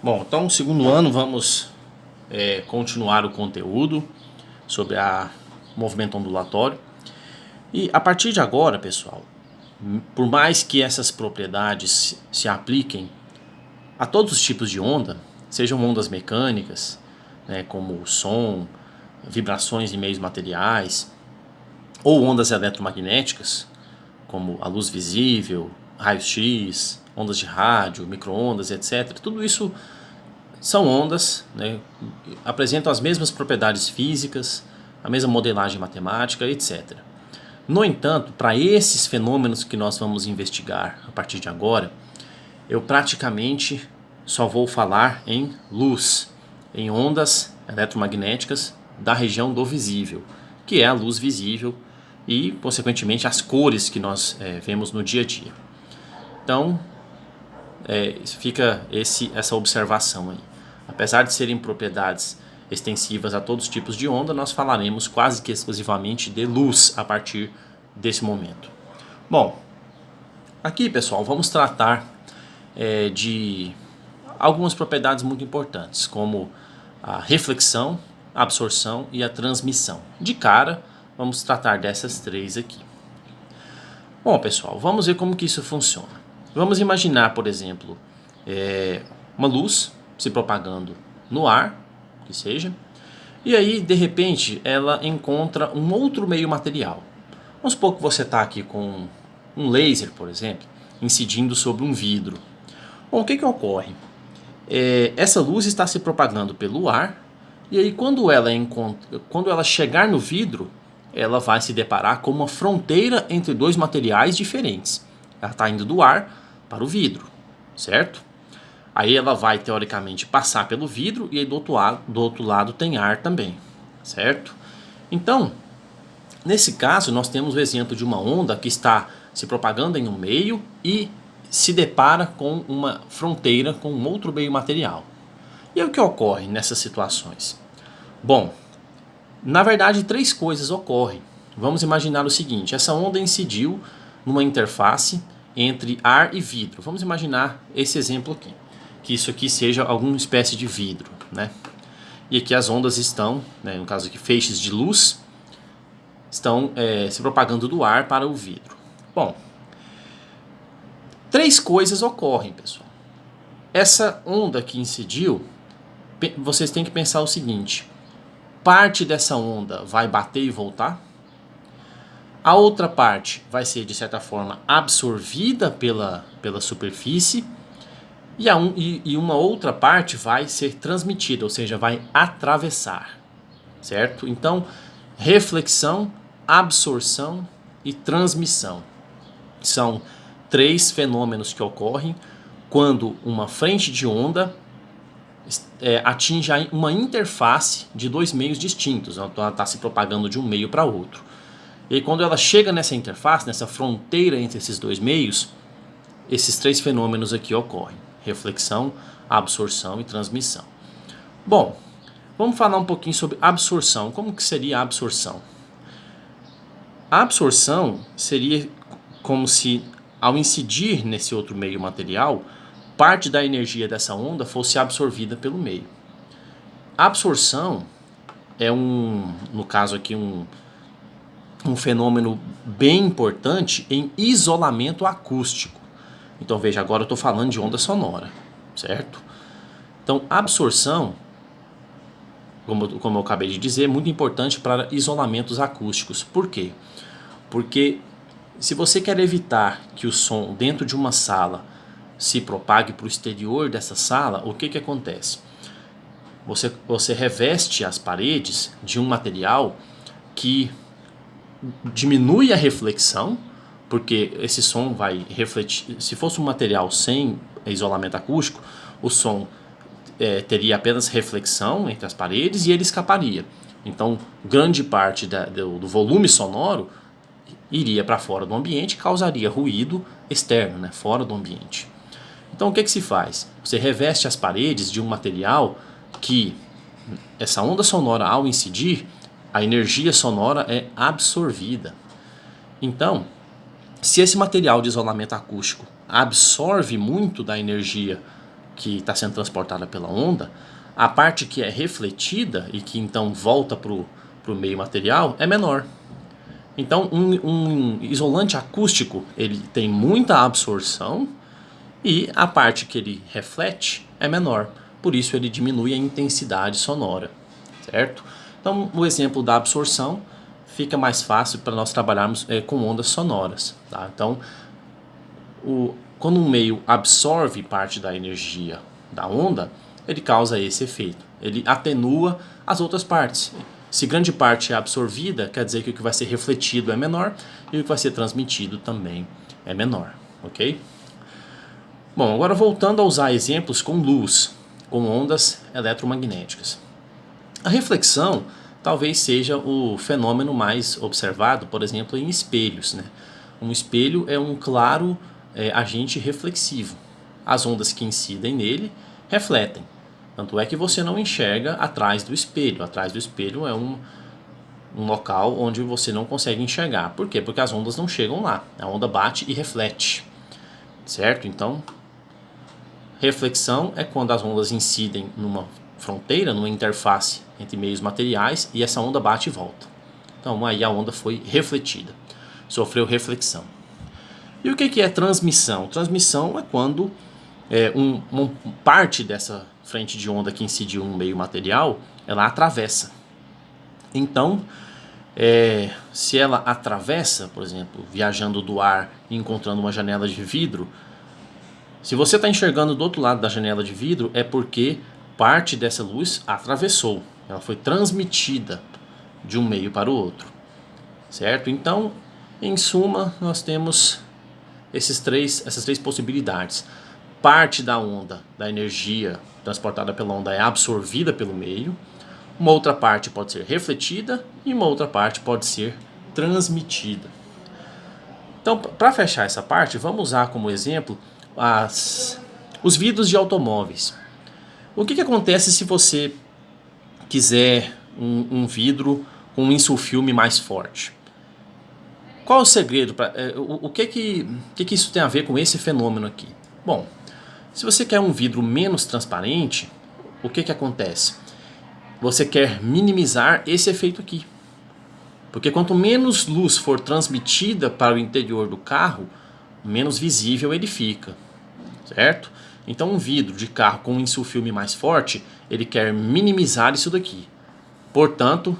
Bom, então no segundo ano vamos continuar o conteúdo sobre o movimento ondulatório. E a partir de agora, pessoal, por mais que essas propriedades se apliquem a todos os tipos de onda, sejam ondas mecânicas, né, como o som, vibrações em meios materiais, ou ondas eletromagnéticas, como a luz visível, raios-x, ondas de rádio, micro-ondas, etc. Tudo isso são ondas, né, apresentam as mesmas propriedades físicas, a mesma modelagem matemática, etc. No entanto, para esses fenômenos que nós vamos investigar a partir de agora, eu praticamente só vou falar em luz, em ondas eletromagnéticas da região do visível, que é a luz visível e, consequentemente, as cores que nós vemos no dia a dia. Então, fica essa observação aí. Apesar de serem propriedades extensivas a todos os tipos de onda, nós falaremos quase que exclusivamente de luz a partir desse momento. Bom, aqui, pessoal, vamos tratar de algumas propriedades muito importantes, como a reflexão, a absorção e a transmissão. De cara, vamos tratar dessas três aqui. Bom, pessoal, vamos ver como que isso funciona. Vamos imaginar, por exemplo, uma luz se propagando no ar, que seja, e aí, de repente, ela encontra um outro meio material. Vamos supor que você está aqui com um laser, por exemplo, incidindo sobre um vidro. Bom, o que ocorre? Essa luz está se propagando pelo ar, e aí quando ela chegar no vidro, ela vai se deparar com uma fronteira entre dois materiais diferentes. Ela está indo do ar para o vidro, certo? Aí ela vai, teoricamente, passar pelo vidro e aí do outro lado tem ar também, certo? Então, nesse caso, nós temos o exemplo de uma onda que está se propagando em um meio e se depara com uma fronteira com um outro meio material. E o que ocorre nessas situações? Bom, na verdade, três coisas ocorrem. Vamos imaginar o seguinte: essa onda incidiu numa interface entre ar e vidro. Vamos imaginar esse exemplo aqui, que isso aqui seja alguma espécie de vidro, né? E aqui as ondas estão, né, no caso aqui feixes de luz, estão se propagando do ar para o vidro. Bom, três coisas ocorrem, pessoal. Essa onda que incidiu, vocês têm que pensar o seguinte: parte dessa onda vai bater e voltar, a outra parte vai ser, de certa forma, absorvida pela superfície, e uma outra parte vai ser transmitida, ou seja, vai atravessar, certo? Então, reflexão, absorção e transmissão são três fenômenos que ocorrem quando uma frente de onda atinge uma interface de dois meios distintos. Então ela está se propagando de um meio para outro. E aí, quando ela chega nessa interface, nessa fronteira entre esses dois meios, esses três fenômenos aqui ocorrem: reflexão, absorção e transmissão. Bom, vamos falar um pouquinho sobre absorção. Como que seria a absorção? A absorção seria como se, ao incidir nesse outro meio material, parte da energia dessa onda fosse absorvida pelo meio. A absorção é no caso aqui, um fenômeno bem importante em isolamento acústico. Então veja, agora eu estou falando de onda sonora, certo? Então a absorção, como eu acabei de dizer, é muito importante para isolamentos acústicos. Por quê? Porque se você quer evitar que o som dentro de uma sala se propague para o exterior dessa sala, o que acontece? Você reveste as paredes de um material que diminui a reflexão, porque esse som vai refletir. Se fosse um material sem isolamento acústico, o som teria apenas reflexão entre as paredes e ele escaparia. Então, grande parte do volume sonoro iria para fora do ambiente e causaria ruído externo, né, fora do ambiente. Então, o que se faz? Você reveste as paredes de um material que essa onda sonora, ao incidir, a energia sonora é absorvida. Então, se esse material de isolamento acústico absorve muito da energia que está sendo transportada pela onda, a parte que é refletida e que então volta para o meio material é menor. Então um isolante acústico ele tem muita absorção e a parte que ele reflete é menor. Por isso ele diminui a intensidade sonora, certo? Então o exemplo da absorção fica mais fácil para nós trabalharmos com ondas sonoras. Tá? Então quando um meio absorve parte da energia da onda, ele causa esse efeito. Ele atenua as outras partes. Se grande parte é absorvida, quer dizer que o que vai ser refletido é menor e o que vai ser transmitido também é menor, ok? Bom, agora voltando a usar exemplos com luz, com ondas eletromagnéticas. A reflexão talvez seja o fenômeno mais observado, por exemplo, em espelhos, né? Um espelho é um claro agente reflexivo. As ondas que incidem nele refletem. Tanto é que você não enxerga atrás do espelho. Atrás do espelho é um local onde você não consegue enxergar. Por quê? Porque as ondas não chegam lá. A onda bate e reflete. Certo? Então, reflexão é quando as ondas incidem numa fronteira, numa interface entre meios materiais e essa onda bate e volta. Então, aí a onda foi refletida. Sofreu reflexão. E o que é transmissão? Transmissão é quando uma parte dessa frente de onda que incidiu no meio material, ela atravessa. Então, se ela atravessa, por exemplo, viajando do ar e encontrando uma janela de vidro, se você está enxergando do outro lado da janela de vidro, é porque parte dessa luz atravessou. Ela foi transmitida de um meio para o outro. Certo? Então, em suma, nós temos essas três possibilidades. Parte da onda, da energia transportada pela onda é absorvida pelo meio, uma outra parte pode ser refletida e uma outra parte pode ser transmitida. Então, para fechar essa parte, vamos usar como exemplo os vidros de automóveis. O que acontece se você quiser um vidro com um insulfilme mais forte? Qual é o segredo? O que isso tem a ver com esse fenômeno aqui? Bom, se você quer um vidro menos transparente, o que acontece? Você quer minimizar esse efeito aqui. Porque quanto menos luz for transmitida para o interior do carro, menos visível ele fica. Certo? Então um vidro de carro com um insulfilme mais forte, ele quer minimizar isso daqui. Portanto,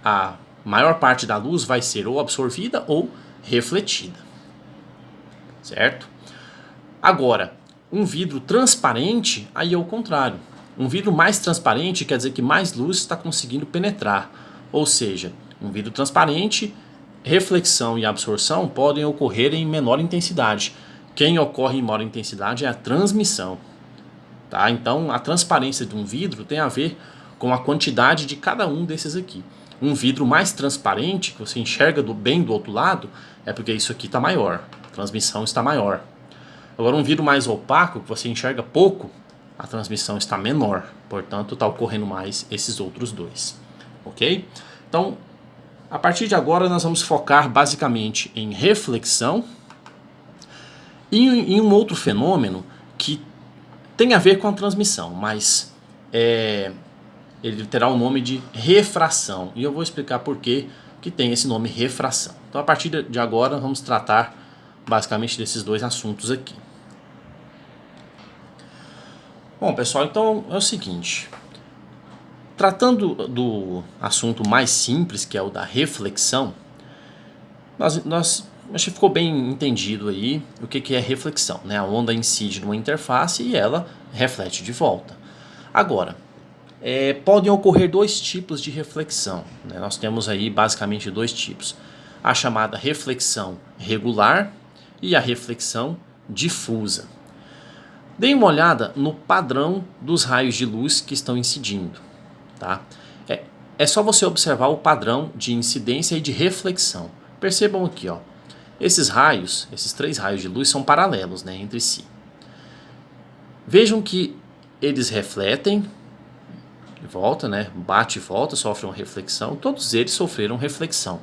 a maior parte da luz vai ser ou absorvida ou refletida. Certo? Agora, um vidro transparente, aí é o contrário. Um vidro mais transparente quer dizer que mais luz está conseguindo penetrar. Ou seja, um vidro transparente, reflexão e absorção podem ocorrer em menor intensidade. Quem ocorre em maior intensidade é a transmissão. Tá? Então, a transparência de um vidro tem a ver com a quantidade de cada um desses aqui. Um vidro mais transparente, que você enxerga bem do outro lado, é porque isso aqui está maior. A transmissão está maior. Agora, um vidro mais opaco, que você enxerga pouco, a transmissão está menor. Portanto, está ocorrendo mais esses outros dois. Ok? Então, a partir de agora, nós vamos focar basicamente em reflexão e em um outro fenômeno que tem a ver com a transmissão, mas ele terá o nome de refração. E eu vou explicar por que tem esse nome refração. Então, a partir de agora, vamos tratar basicamente desses dois assuntos aqui. Bom, pessoal, então é o seguinte. Tratando do assunto mais simples, que é o da reflexão, acho que ficou bem entendido aí o que é reflexão, né? A onda incide numa interface e ela reflete de volta. Agora, podem ocorrer dois tipos de reflexão, né? Nós temos aí basicamente dois tipos. A chamada reflexão regular e a reflexão difusa. Deem uma olhada no padrão dos raios de luz que estão incidindo. Tá? É só você observar o padrão de incidência e de reflexão. Percebam aqui, ó, esses três raios de luz são paralelos, né, entre si. Vejam que eles refletem de volta, né, bate e volta, sofrem uma reflexão. Todos eles sofreram reflexão.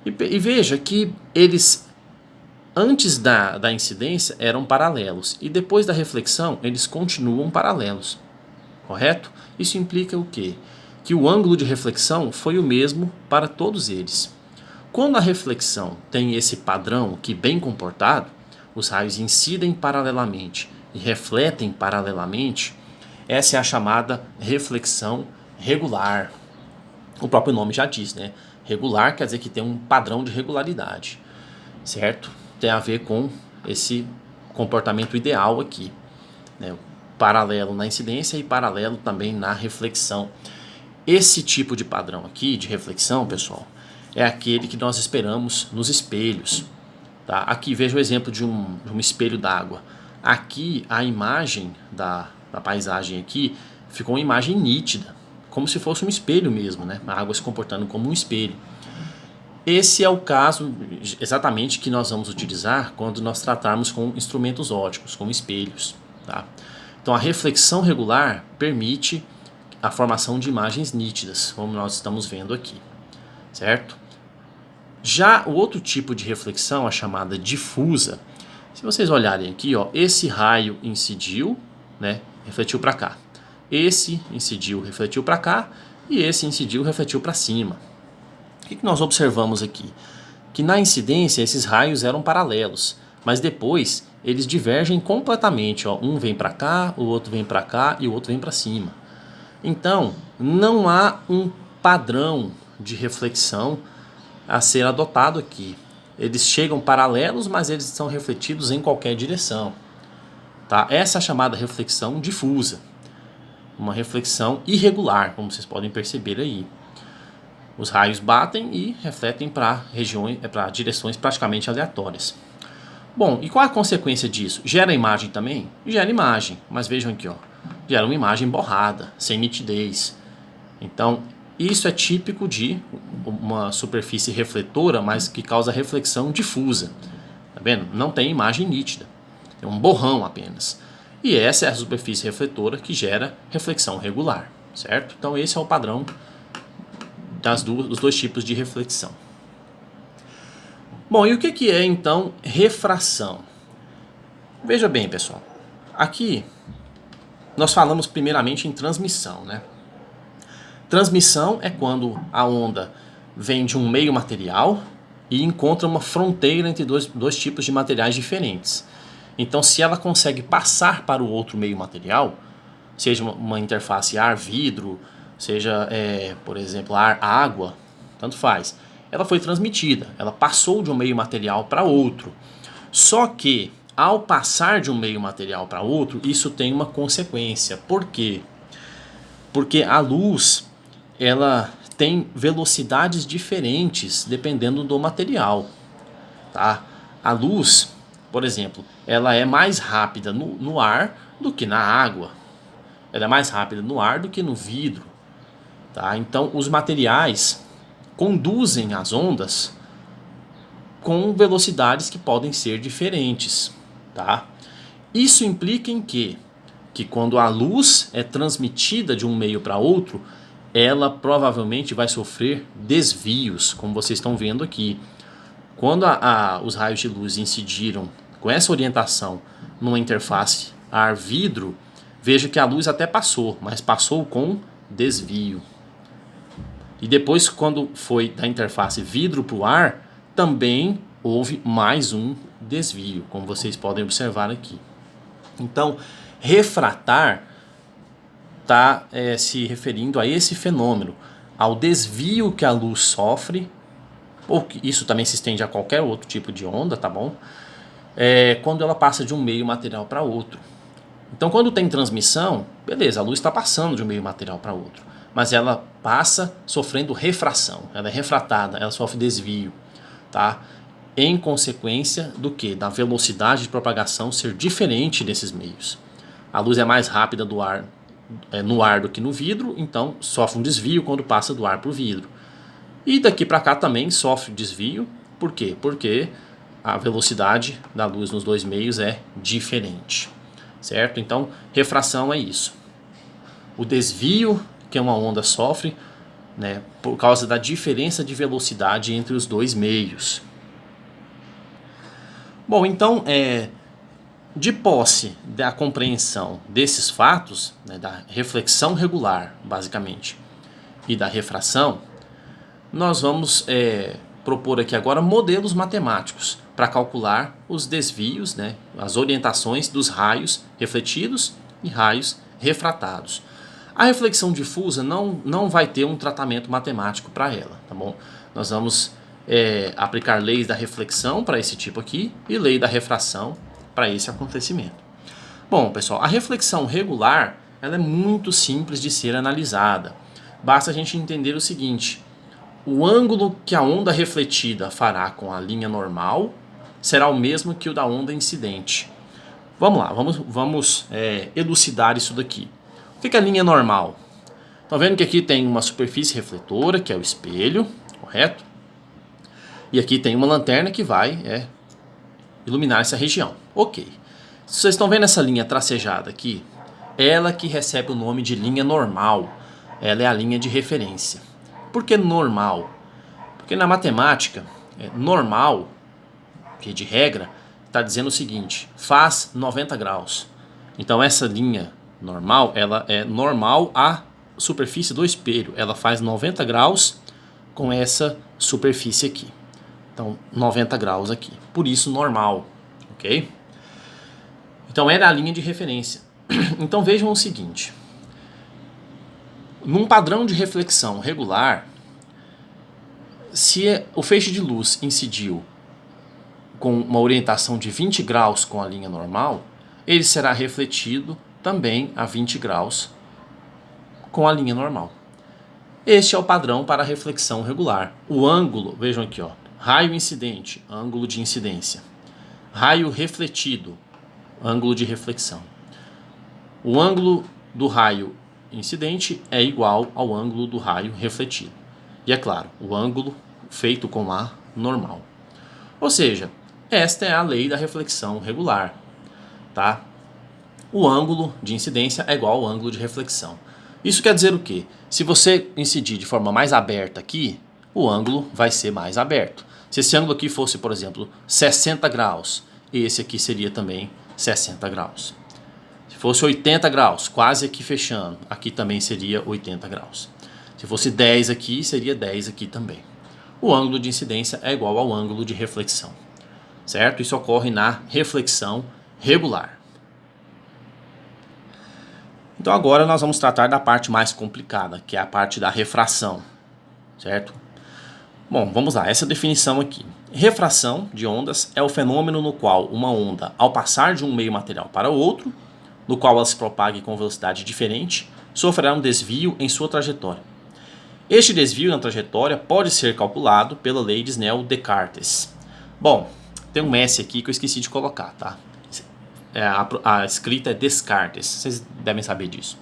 E veja que eles Antes da incidência eram paralelos e depois da reflexão eles continuam paralelos, correto? Isso implica o quê? Que o ângulo de reflexão foi o mesmo para todos eles. Quando a reflexão tem esse padrão que bem comportado, os raios incidem paralelamente e refletem paralelamente, essa é a chamada reflexão regular. O próprio nome já diz, né? Regular quer dizer que tem um padrão de regularidade, certo? Tem a ver com esse comportamento ideal aqui, né? Paralelo na incidência e paralelo também na reflexão. Esse tipo de padrão aqui, de reflexão, pessoal, é aquele que nós esperamos nos espelhos. Tá? Aqui veja o exemplo de um espelho d'água. Aqui a imagem da paisagem aqui ficou uma imagem nítida, como se fosse um espelho mesmo, né? A água se comportando como um espelho. Esse é o caso exatamente que nós vamos utilizar quando nós tratarmos com instrumentos ópticos, com espelhos. Tá? Então a reflexão regular permite a formação de imagens nítidas, como nós estamos vendo aqui, certo? Já o outro tipo de reflexão, a chamada difusa, se vocês olharem aqui, ó, esse raio incidiu, né, refletiu para cá. Esse incidiu, refletiu para cá, e esse incidiu, refletiu para cima. O que nós observamos aqui? Que na incidência esses raios eram paralelos, mas depois eles divergem completamente. Ó. Um vem para cá, o outro vem para cá e o outro vem para cima. Então, não há um padrão de reflexão a ser adotado aqui. Eles chegam paralelos, mas eles são refletidos em qualquer direção. Tá? Essa é a chamada reflexão difusa. Uma reflexão irregular, como vocês podem perceber aí. Os raios batem e refletem para direções praticamente aleatórias. Bom, e qual a consequência disso? Gera imagem também? Gera imagem, mas vejam aqui, ó, gera uma imagem borrada, sem nitidez. Então, isso é típico de uma superfície refletora, mas que causa reflexão difusa. Tá vendo? Não tem imagem nítida, é um borrão apenas. E essa é a superfície refletora que gera reflexão regular, certo? Então esse é o padrão dos dois tipos de reflexão. Bom, e o que é então refração? Veja bem, pessoal, aqui nós falamos primeiramente em transmissão, né? Transmissão é quando a onda vem de um meio material e encontra uma fronteira entre dois tipos de materiais diferentes. Então, se ela consegue passar para o outro meio material, seja uma interface ar-vidro, seja, por exemplo, ar-água, tanto faz, ela foi transmitida, ela passou de um meio material para outro. Só que, ao passar de um meio material para outro, isso tem uma consequência. Por quê? Porque a luz, ela tem velocidades diferentes dependendo do material. Tá? A luz, por exemplo, ela é mais rápida no ar do que na água. Ela é mais rápida no ar do que no vidro. Tá? Então, os materiais conduzem as ondas com velocidades que podem ser diferentes. Tá? Isso implica em quê? Que quando a luz é transmitida de um meio para outro, ela provavelmente vai sofrer desvios, como vocês estão vendo aqui. Quando os raios de luz incidiram com essa orientação numa interface ar-vidro, veja que a luz até passou, mas passou com desvio. E depois, quando foi da interface vidro para o ar, também houve mais um desvio, como vocês podem observar aqui. Então, refratar está se referindo a esse fenômeno, ao desvio que a luz sofre, ou que isso também se estende a qualquer outro tipo de onda, tá bom? Quando ela passa de um meio material para outro. Então, quando tem transmissão, beleza, a luz está passando de um meio material para outro, mas ela passa sofrendo refração, ela é refratada, ela sofre desvio, tá? Em consequência do que? Da velocidade de propagação ser diferente desses meios. A luz é mais rápida no ar do que no vidro, então sofre um desvio quando passa do ar para o vidro. E daqui para cá também sofre desvio, por quê? Porque a velocidade da luz nos dois meios é diferente, certo? Então, refração é isso. O desvio que uma onda sofre, né, por causa da diferença de velocidade entre os dois meios. Bom, então, de posse da compreensão desses fatos, né, da reflexão regular, basicamente, e da refração, nós vamos propor aqui agora modelos matemáticos para calcular os desvios, né, as orientações dos raios refletidos e raios refratados. A reflexão difusa não vai ter um tratamento matemático para ela, tá bom? Nós vamos aplicar leis da reflexão para esse tipo aqui e lei da refração para esse acontecimento. Bom, pessoal, a reflexão regular ela é muito simples de ser analisada. Basta a gente entender o seguinte: o ângulo que a onda refletida fará com a linha normal será o mesmo que o da onda incidente. Vamos lá, vamos elucidar isso daqui. O que é a linha normal? Estão vendo que aqui tem uma superfície refletora, que é o espelho, correto? E aqui tem uma lanterna que vai iluminar essa região. Ok. Vocês estão vendo essa linha tracejada aqui? Ela que recebe o nome de linha normal. Ela é a linha de referência. Por que normal? Porque na matemática, normal, que de regra, está dizendo o seguinte: faz 90 graus. Então essa linha normal, ela é normal à superfície do espelho. Ela faz 90 graus com essa superfície aqui. Então 90 graus aqui. Por isso normal, ok? Então era a linha de referência. Então vejam o seguinte: num padrão de reflexão regular, se o feixe de luz incidiu com uma orientação de 20 graus com a linha normal, ele será refletido também a 20 graus com a linha normal. Este é o padrão para a reflexão regular. O ângulo, vejam aqui, raio incidente, ângulo de incidência. Raio refletido, ângulo de reflexão. O ângulo do raio incidente é igual ao ângulo do raio refletido. E é claro, o ângulo feito com a normal. Ou seja, esta é a lei da reflexão regular, tá? O ângulo de incidência é igual ao ângulo de reflexão. Isso quer dizer o quê? Se você incidir de forma mais aberta aqui, o ângulo vai ser mais aberto. Se esse ângulo aqui fosse, por exemplo, 60 graus, esse aqui seria também 60 graus. Se fosse 80 graus, quase aqui fechando, aqui também seria 80 graus. Se fosse 10 aqui, seria 10 aqui também. O ângulo de incidência é igual ao ângulo de reflexão, certo? Isso ocorre na reflexão regular. Então agora nós vamos tratar da parte mais complicada, que é a parte da refração, certo? Bom, vamos lá, essa definição aqui. Refração de ondas é o fenômeno no qual uma onda, ao passar de um meio material para outro, no qual ela se propague com velocidade diferente, sofrerá um desvio em sua trajetória. Este desvio na trajetória pode ser calculado pela lei de Snell-Descartes. Bom, tem um S aqui que eu esqueci de colocar, tá? A escrita é Descartes, vocês devem saber disso.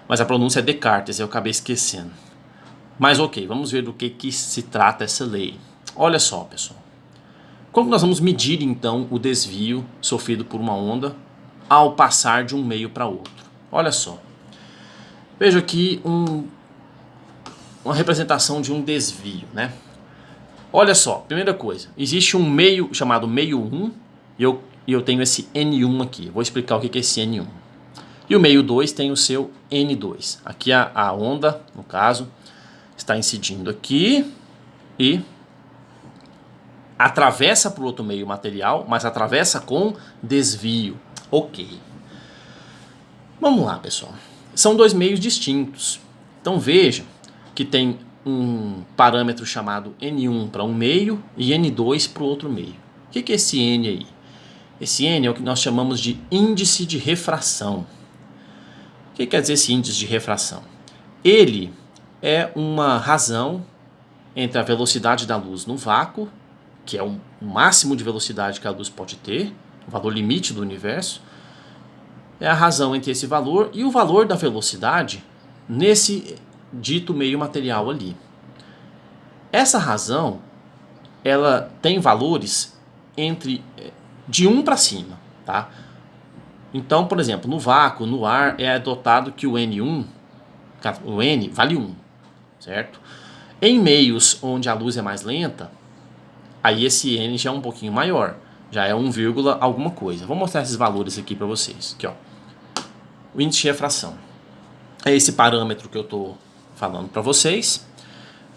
Mas a pronúncia é Descartes, eu acabei esquecendo. Mas ok, vamos ver do que se trata essa lei. Olha só, pessoal. Como nós vamos medir então o desvio sofrido por uma onda ao passar de um meio para outro? Olha só. Veja aqui uma representação de um desvio, né? Olha só, primeira coisa, existe um meio chamado meio 1 e eu tenho esse N1 aqui. Vou explicar o que é esse N1. E o meio 2 tem o seu N2. Aqui a onda, no caso, está incidindo aqui e atravessa por outro meio material, mas atravessa com desvio. Ok. Vamos lá, pessoal. São dois meios distintos. Então veja que tem um parâmetro chamado N1 para um meio e N2 para o outro meio. O que é esse N aí? Esse N é o que nós chamamos de índice de refração. O que quer dizer esse índice de refração? Ele é uma razão entre a velocidade da luz no vácuo, que é o máximo de velocidade que a luz pode ter, o valor limite do universo, é a razão entre esse valor e o valor da velocidade nesse dito meio material ali. Essa razão, ela tem valores de 1 para cima, tá? Então, por exemplo, no vácuo, no ar, é adotado que o N1, o N vale 1, certo? Em meios onde a luz é mais lenta, aí esse N já é um pouquinho maior. já é 1, alguma coisa. Vou mostrar esses valores aqui para vocês. Aqui, ó. O índice de refração. É esse parâmetro que eu estou falando para vocês.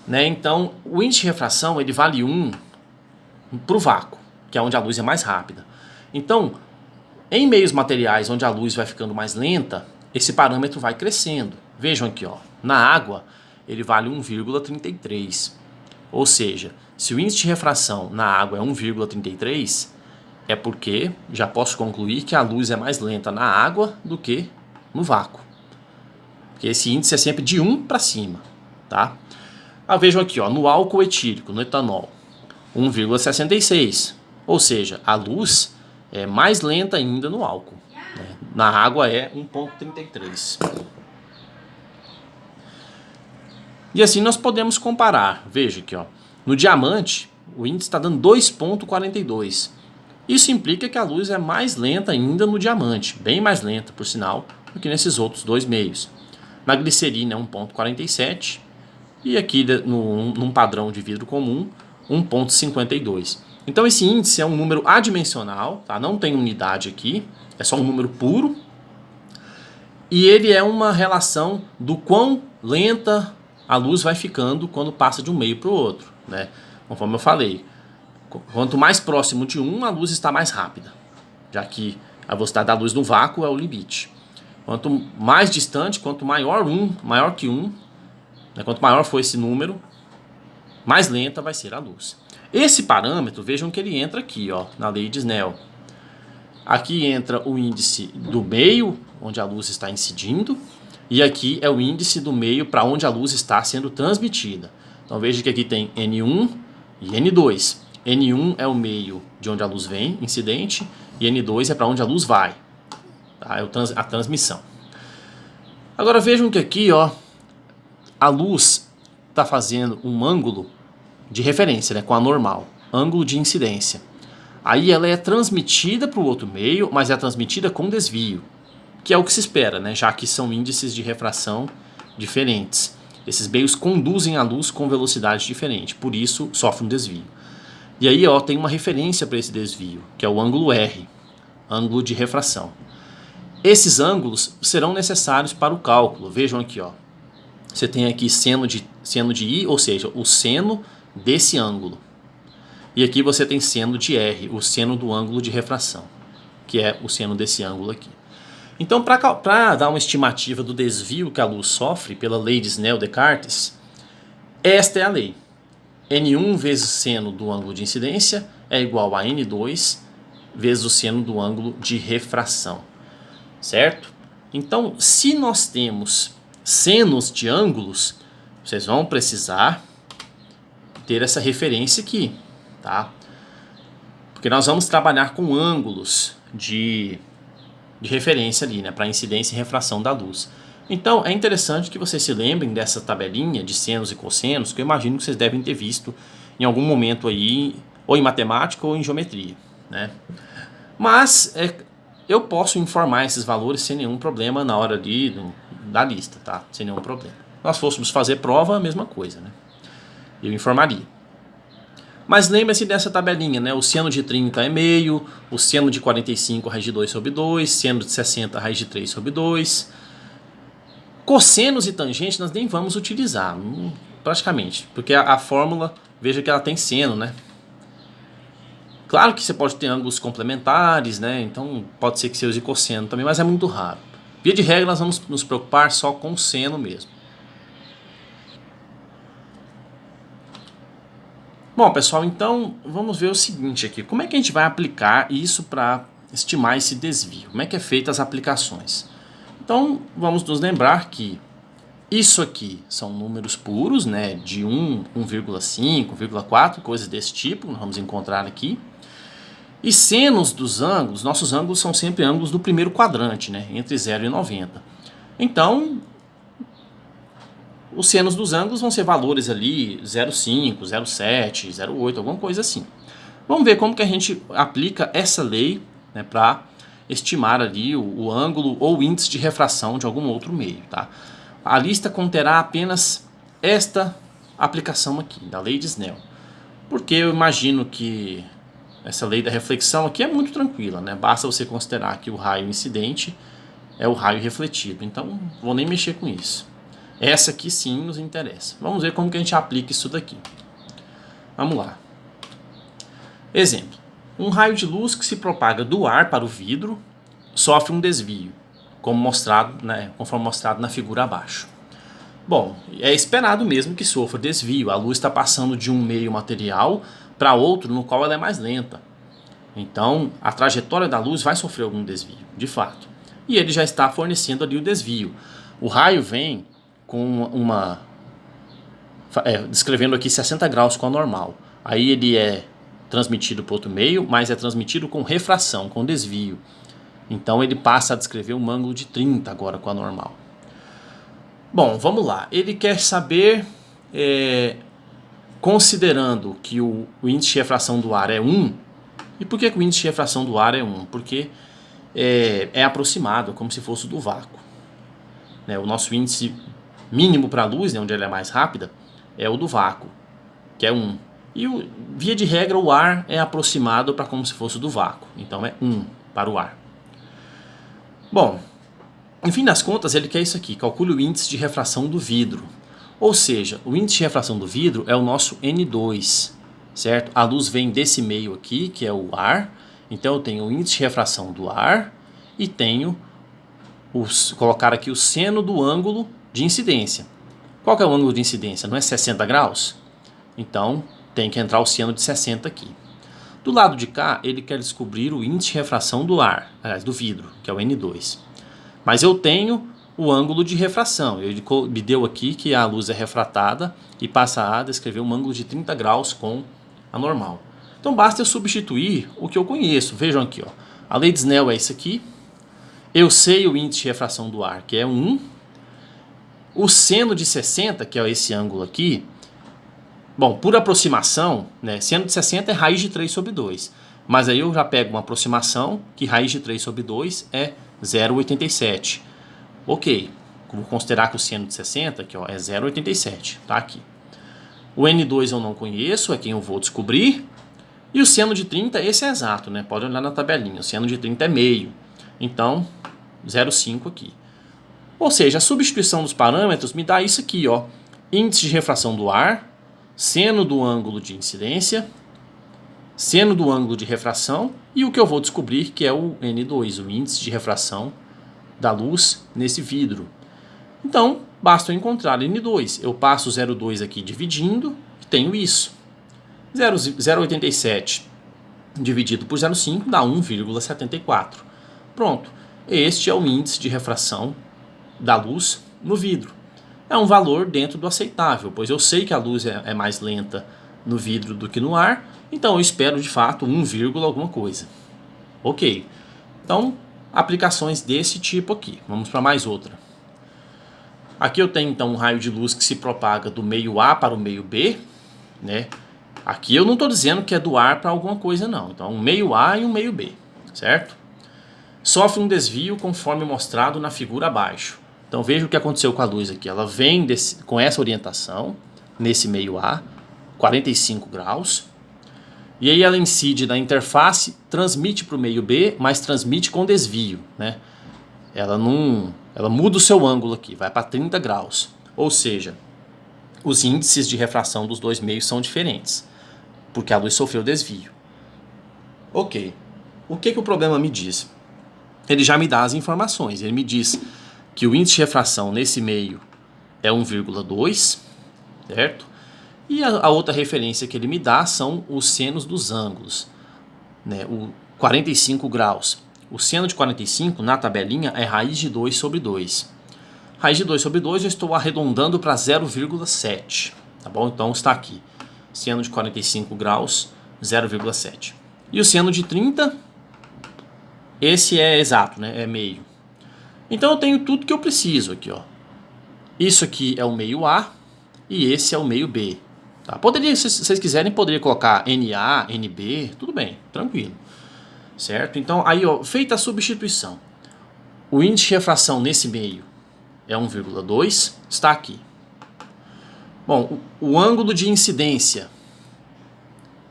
Né? Então, o índice de refração ele vale 1 para o vácuo, que é onde a luz é mais rápida. Então, em meios materiais onde a luz vai ficando mais lenta, esse parâmetro vai crescendo. Vejam aqui, ó, na água ele vale 1,33. Ou seja, se o índice de refração na água é 1,33, é porque já posso concluir que a luz é mais lenta na água do que no vácuo. Porque esse índice é sempre de 1 para cima, tá? Vejam aqui, ó, no álcool etílico, no etanol, 1,66. Ou seja, a luz é mais lenta ainda no álcool. Né? Na água é 1,33. E assim nós podemos comparar. Veja aqui, ó, no diamante, o índice está dando 2,42. Isso implica que a luz é mais lenta ainda no diamante, bem mais lenta, por sinal, do que nesses outros dois meios. Na glicerina é 1,47 e aqui num padrão de vidro comum, 1,52. Então esse índice é um número adimensional, tá? Não tem unidade aqui, é só um número puro. E ele é uma relação do quão lenta a luz vai ficando quando passa de um meio para o outro. Né? Conforme eu falei, quanto mais próximo de 1, a luz está mais rápida, já que a velocidade da luz no vácuo é o limite. Quanto mais distante, quanto maior que 1, né, quanto maior for esse número, mais lenta vai ser a luz. Esse parâmetro, vejam que ele entra aqui, ó, na lei de Snell. Aqui entra o índice do meio, onde a luz está incidindo, e aqui é o índice do meio para onde a luz está sendo transmitida. Então veja que aqui tem N1 e N2. N1 é o meio de onde a luz vem, incidente, e N2 é para onde a luz vai. Tá? É a transmissão. Agora vejam que aqui, ó, a luz está fazendo um ângulo de referência, né, com a normal, ângulo de incidência. Aí ela é transmitida para o outro meio, mas é transmitida com desvio, que é o que se espera, né, já que são índices de refração diferentes. Esses meios conduzem a luz com velocidade diferente, por isso sofre um desvio. E aí, ó, tem uma referência para esse desvio, que é o ângulo R, ângulo de refração. Esses ângulos serão necessários para o cálculo. Vejam aqui, ó. Você tem aqui seno de I, ou seja, o seno desse ângulo. E aqui você tem seno de R, o seno do ângulo de refração, que é o seno desse ângulo aqui. Então, para dar uma estimativa do desvio que a luz sofre pela lei de Snell-Descartes, esta é a lei. N1 vezes seno do ângulo de incidência é igual a N2 vezes o seno do ângulo de refração. Certo? Então, se nós temos senos de ângulos, vocês vão precisar ter essa referência aqui, tá? Porque nós vamos trabalhar com ângulos de referência ali, né, para incidência e refração da luz. Então, é interessante que vocês se lembrem dessa tabelinha de senos e cossenos, que eu imagino que vocês devem ter visto em algum momento aí, ou em matemática ou em geometria, né? Mas eu posso informar esses valores sem nenhum problema na hora da lista, tá? Sem nenhum problema. Se nós fôssemos fazer prova, a mesma coisa, né? Eu informaria. Mas lembre-se dessa tabelinha, né? O seno de 30 é meio, o seno de 45 raiz de 2 sobre 2, seno de 60 raiz de 3 sobre 2. Cossenos e tangentes nós nem vamos utilizar, praticamente, porque a fórmula, veja que ela tem seno, né? Claro que você pode ter ângulos complementares, né? Então pode ser que você use cosseno também, mas é muito raro. Via de regra nós vamos nos preocupar só com seno mesmo. Bom, pessoal, então vamos ver o seguinte aqui. Como é que a gente vai aplicar isso para estimar esse desvio? Como é que é feita as aplicações? Então, vamos nos lembrar que isso aqui são números puros, né? De 1, 1,5, 1,4, coisas desse tipo, nós vamos encontrar aqui. E senos dos ângulos, nossos ângulos são sempre ângulos do primeiro quadrante, né? Entre 0 e 90. Então, os senos dos ângulos vão ser valores ali 0,5, 0,7, 0,8, alguma coisa assim. Vamos ver como que a gente aplica essa lei, né, para estimar ali o ângulo ou índice de refração de algum outro meio, tá? A lista conterá apenas esta aplicação aqui, da lei de Snell. Porque eu imagino que essa lei da reflexão aqui é muito tranquila, né? Basta você considerar que o raio incidente é o raio refletido. Então, não vou nem mexer com isso. Essa aqui sim nos interessa. Vamos ver como que a gente aplica isso daqui. Vamos lá. Exemplo. Um raio de luz que se propaga do ar para o vidro sofre um desvio, como mostrado, né, conforme mostrado na figura abaixo. Bom, é esperado mesmo que sofra desvio. A luz está passando de um meio material para outro no qual ela é mais lenta. Então, a trajetória da luz vai sofrer algum desvio, de fato. E ele já está fornecendo ali o desvio. O raio vem com descrevendo aqui 60 graus com a normal. Aí ele é transmitido para outro meio, mas é transmitido com refração, com desvio. Então ele passa a descrever um ângulo de 30 agora com a normal. Bom, vamos lá. Ele quer saber, considerando que o índice de refração do ar é 1, e por que o índice de refração do ar é 1? Porque é aproximado, como se fosse do vácuo. Né? O nosso índice mínimo para a luz, né, onde ela é mais rápida, é o do vácuo, que é 1. E via de regra o ar é aproximado para como se fosse do vácuo. Então é 1 para o ar. Bom, no fim das contas ele quer isso aqui, calcule o índice de refração do vidro. Ou seja, o índice de refração do vidro é o nosso N2, certo? A luz vem desse meio aqui, que é o ar. Então eu tenho o índice de refração do ar e tenho, colocar aqui o seno do ângulo de incidência. Qual que é o ângulo de incidência? Não é 60 graus? Então tem que entrar o seno de 60 aqui. Do lado de cá, ele quer descobrir o índice de refração do ar, aliás, do vidro, que é o N2. Mas eu tenho o ângulo de refração. Ele me deu aqui que a luz é refratada e passa a descrever um ângulo de 30 graus com a normal. Então basta eu substituir o que eu conheço. Vejam aqui, ó. A lei de Snell é isso aqui. Eu sei o índice de refração do ar, que é 1. O seno de 60, que é esse ângulo aqui, bom, por aproximação, né, seno de 60 é raiz de 3 sobre 2. Mas aí eu já pego uma aproximação, que raiz de 3 sobre 2 é 0,87. Ok, vou considerar que o seno de 60 aqui, ó, é 0,87, tá aqui. O N2 eu não conheço, é quem eu vou descobrir. E o seno de 30, esse é exato, né? Pode olhar na tabelinha, o seno de 30 é meio. Então, 0,5 aqui. Ou seja, a substituição dos parâmetros me dá isso aqui, ó. Índice de refração do ar, seno do ângulo de incidência, seno do ângulo de refração e o que eu vou descobrir que é o N2, o índice de refração da luz nesse vidro. Então, basta eu encontrar N2. Eu passo 0,2 aqui dividindo e tenho isso. 0,87 dividido por 0,5 dá 1,74. Pronto. Este é o índice de refração da luz no vidro. É um valor dentro do aceitável, pois eu sei que a luz é mais lenta no vidro do que no ar, então eu espero de fato 1, alguma coisa. Ok. Então, aplicações desse tipo aqui. Vamos para mais outra. Aqui eu tenho então um raio de luz que se propaga do meio A para o meio B, né? Aqui eu não estou dizendo que é do ar para alguma coisa não. Então um meio A e um meio B, certo? Sofre um desvio conforme mostrado na figura abaixo. Então veja o que aconteceu com a luz aqui. Ela vem com essa orientação, nesse meio A, 45 graus. E aí ela incide na interface, transmite para o meio B, mas transmite com desvio, né? Ela muda o seu ângulo aqui, vai para 30 graus. Ou seja, os índices de refração dos dois meios são diferentes, porque a luz sofreu desvio. Ok. O que o problema me diz? Ele já me dá as informações. Ele me diz que o índice de refração nesse meio é 1,2, certo? E a outra referência que ele me dá são os senos dos ângulos, né? O 45 graus. O seno de 45 na tabelinha é raiz de 2 sobre 2. Raiz de 2 sobre 2 eu estou arredondando para 0,7. Tá bom? Então está aqui. Seno de 45 graus, 0,7. E o seno de 30, esse é exato, né? É meio. Então eu tenho tudo que eu preciso aqui, ó. Isso aqui é o meio A e esse é o meio B. Tá? Poderia, se vocês quiserem, poderia colocar NA, NB, tudo bem, tranquilo. Certo? Então, aí, ó, feita a substituição, o índice de refração nesse meio é 1,2, está aqui. Bom, o ângulo de incidência,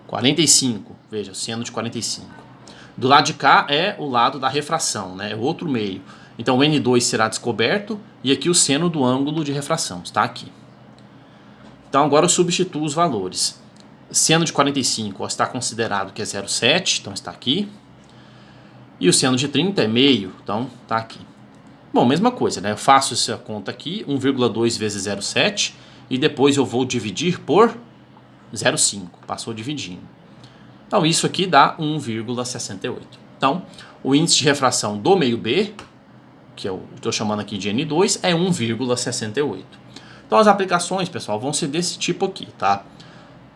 45. Veja, seno de 45. Do lado de cá é o lado da refração, né? É o outro meio. Então o N2 será descoberto e aqui o seno do ângulo de refração, está aqui. Então agora eu substituo os valores. Seno de 45 ó, está considerado que é 0,7, então está aqui. E o seno de 30 é meio, então está aqui. Bom, mesma coisa, né? Eu faço essa conta aqui, 1,2 vezes 0,7, e depois eu vou dividir por 0,5, passou dividindo. Então isso aqui dá 1,68. Então o índice de refração do meio B, que eu estou chamando aqui de N2, é 1,68. Então as aplicações, pessoal, vão ser desse tipo aqui, tá?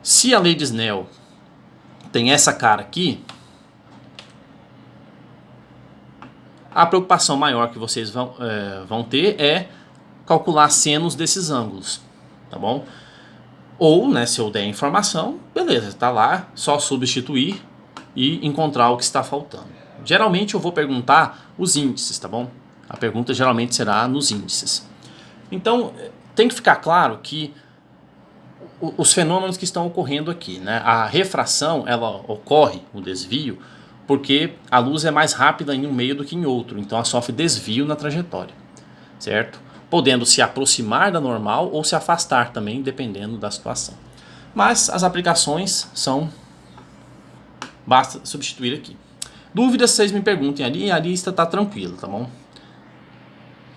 Se a lei de Snell tem essa cara aqui, a preocupação maior que vocês vão ter é calcular senos desses ângulos, tá bom? Ou, né, se eu der a informação, beleza, tá lá, só substituir e encontrar o que está faltando. Geralmente eu vou perguntar os índices, tá bom? A pergunta geralmente será nos índices. Então, tem que ficar claro que os fenômenos que estão ocorrendo aqui, né? A refração, ela ocorre, o desvio, porque a luz é mais rápida em um meio do que em outro, então ela sofre desvio na trajetória, certo? Podendo se aproximar da normal ou se afastar também, dependendo da situação. Mas as aplicações são... basta substituir aqui. Dúvidas, vocês me perguntem ali, a lista está tranquila, tá bom?